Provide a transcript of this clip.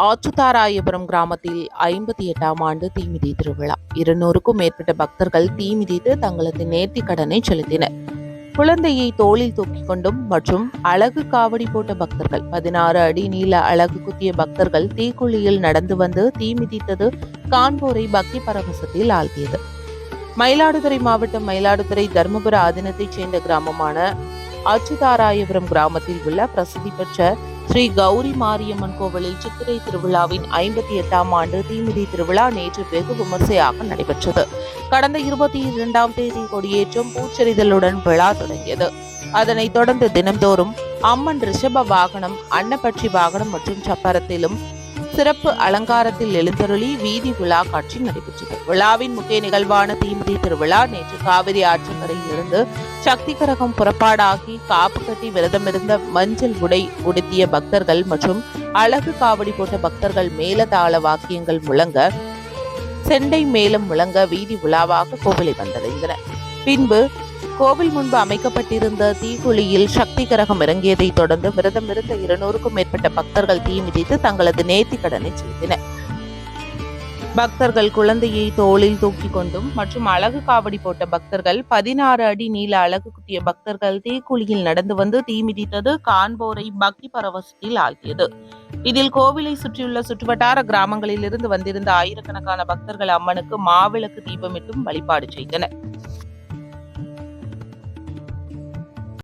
ஆச்சுதாராயபுரம் கிராமத்தில் 58ஆம் ஆண்டு தீமிதி திருவிழா. 200க்கும் மேற்பட்ட பக்தர்கள் தீமிதித்து தங்களது நேர்த்திக் கடனை செலுத்தினர். குழந்தையை தோளில் தூக்கிக் கொண்டும் மற்றும் அழகு காவடி போட்ட பக்தர்கள், 16 அடி நீள அழகு குத்திய பக்தர்கள் தீக்குழியில் நடந்து வந்து தீமிதித்தது காண்போரை பக்தி பரவசத்தில் ஆழ்த்தியது. மயிலாடுதுறை மாவட்டம் மயிலாடுதுறை தர்மபுர ஆதீனத்தைச் சேர்ந்த கிராமமான அச்சுதாராயபுரம் கிராமத்தில் உள்ள பிரசித்தி பெற்ற ஸ்ரீ கௌரி மாரியம்மன் கோவிலில் சித்திரை திருவிழாவின் 58ஆம் ஆண்டு தீமிதி திருவிழா நேற்று வெகு விமர்சையாக நடைபெற்றது. கடந்த 22ஆம் தேதி கொடியேற்றம் பூச்செறிதலுடன் விழா தொடங்கியது. அதனைத் தொடர்ந்து தினந்தோறும் அம்மன் ரிஷப வாகனம், அன்னப்பட்சி வாகனம் மற்றும் சப்பரத்திலும் சிறப்பு அலங்காரத்தில் எழுந்தருளி வீதி விழா காட்சி நடைபெற்றது. விழாவின் முக்கிய நிகழ்வான தீமிதி திருவிழா நேற்று காவிரி ஆற்றங்கரையில் இருந்து சக்தி கரகம் புறப்பாடாகி காப்பு கட்டி விரதமிருந்த மஞ்சள் உடை உடுத்திய பக்தர்கள் மற்றும் அழகு காவடி போட்ட பக்தர்கள் மேலதாள வாக்கியங்கள் முழங்க, செண்டை மேளம் முழங்க வீதி விழாவாக கோவிலை வந்தடைந்தனர். பின்பு கோவில் முன்பு அமைக்கப்பட்டிருந்த தீக்குழியில் சக்தி கரகம் இறங்கியதை தொடர்ந்து விரதமிருந்த 200க்கும் மேற்பட்ட பக்தர்கள் தீ மிதித்து தங்களது நேர்த்திக் கடனை செலுத்தினர். பக்தர்கள் குழந்தையை தோளில் தூக்கிக் கொண்டும் மற்றும் அழகு காவடி போட்ட பக்தர்கள், 16 அடி நீள அழகு குத்திய பக்தர்கள் தீக்குழியில் நடந்து வந்து தீ மிதித்தது காண்போரை பக்தி பரவசத்தில் ஆழ்த்தியது. இதில் கோவிலை சுற்றியுள்ள சுற்றுவட்டார கிராமங்களில் இருந்து வந்திருந்த ஆயிரக்கணக்கான பக்தர்கள் அம்மனுக்கு மாவிளக்கு தீபமிட்டும் வழிபாடு செய்தனர்.